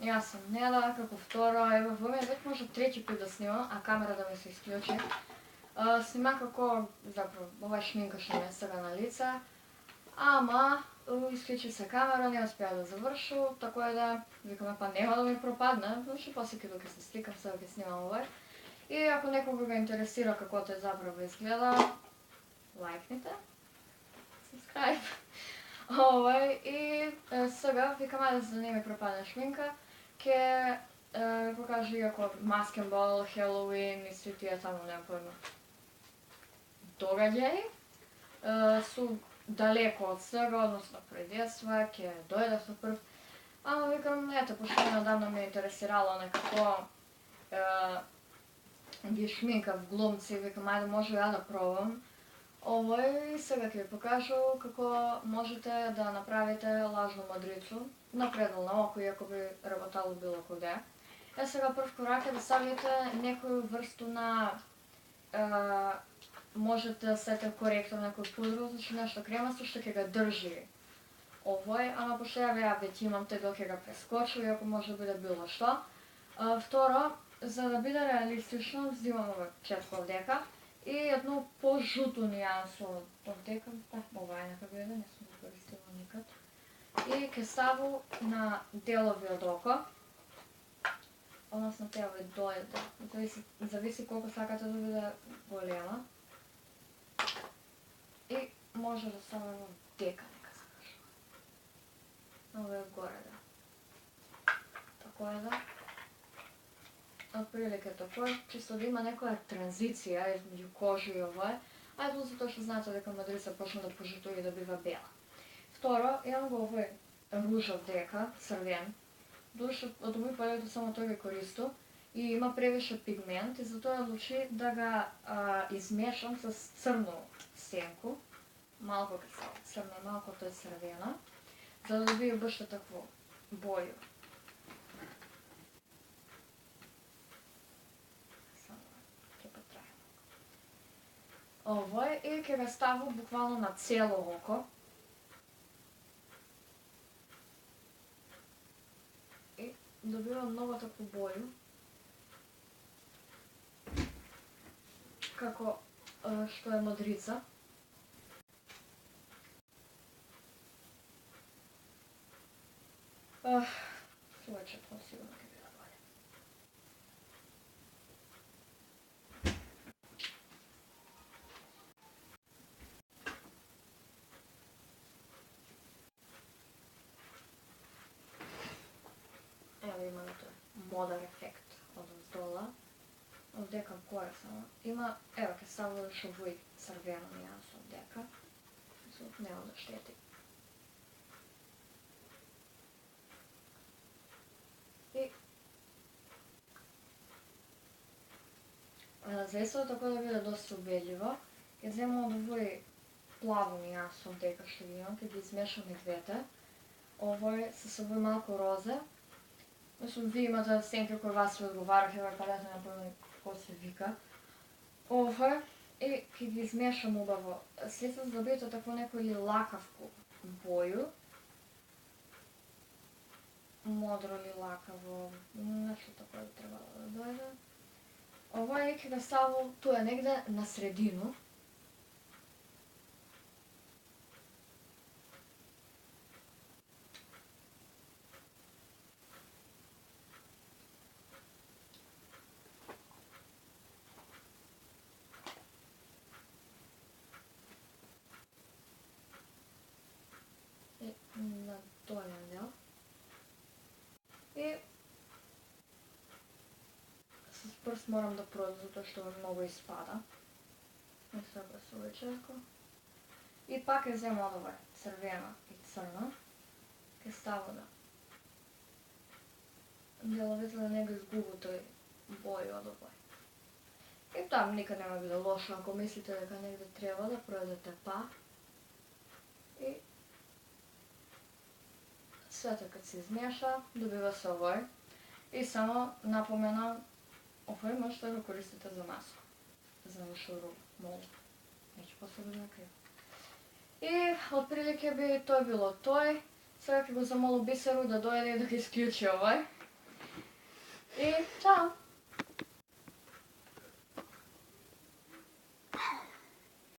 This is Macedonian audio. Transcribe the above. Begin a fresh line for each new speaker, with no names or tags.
јас сум Неда, како второ, ево во мене веќе може трети пат да снимам, а камерата ми се исклучи. Снима како, заправо, ова шминка што ме сега на лице, ама исклучи се камера, не успеа да завршу, така е да викаме па нема да ми пропадне, значи после ќе се сликам, сега ќе снимам овој. И ако некого го интересира како тој заправо изгледа, лајкните, subscribe. И сега викам ајде за да не ми пропадне шминка, ќе ви покажа иако маскенбол, Хелоуин и сви тие таму немам појма догаѓаи су далеко од сега, односно пред детства, ќе дојдев на прв. Ама викам, ете, пошто неодамна ме интересирало некако ги шминкав глумци, викам, ајде може ја да пробам. Овој сега ќе ви покажу како можете да направите лажну мадрицу на предел на око, иако би работало било коде. Сега прв корак е да ставите некоја врсту на можете да сете коректор, некој пудро, значи нешто кремасто што ќе го држи овој, ама пошто ја веќе имам тој ќе го прескочил, иако може да биде било што. Второ, за да биде реалистично, взимам овој четко овдека и едно по-жуто нијансо овдека, ова е нека биде, не сум го користила никад. И ќе ставу на делови од око, односно те овој дојде, зависи колку сакате да биде голема. И може да ставам овдека, нека се кажува. Овој горе да. Тако е да. Отприлike тако, чисто да има некоја транзиција измеѓу кожа и овој, а е затоа што знаете дека мадрица почна да пожутува и да бива бела. Второ, имам го овој ружов дека, црвен, душе од овој палето само тој го користу и има превише пигмент и затоа одлучи да ga измешам с црну сенку, малку црна, малку тој црвена, за да добие баш такво боју. Овој и ќе го ставу буквално на цело око. И добива многу такvu боју. Како што е мадрица. Човечето сигурно ќе биде боле. Ево имаме тој модер ефект од оздола. Овдека горе само. Има, ево ќе ставам уште овој црвено нијансо овдека. Нема да штети. И за исто тако да биде доста убедливо, ќе земам од овој плаво нијансо овдека што ги имам, ќе ги измешам и двете. Овој с овој малку розе. Мислам, ви имате сенки кој вас ви одговарате, овој палето не помнам како се вика. Овој и ќе ги измешам убаво. След за да добиете такво некој лакавку боју. Модро или лакаво, нешто тако би требало да дојде. Овој ќе го ставам туа негде на средину. И на долен дел. И с прст морам да продам, затоа што многу испада. И сега се увечерко. И пак ќе земам од овој црвена и црна. Ќе ставам на деловите да не го изгубу тој бој од овој. И там никад нема биде лошо, ако мислите дека негде треба да пројдете па. И свето кад се измеша, добива се овој. И само напоменам, овој можете да го користите за маско. За мишуру, молу. Неќе после да накрива. И отприлike би тој било тој. Сега ќе го замолу Бисеру да дојде и да ги исклучи овој. И чао!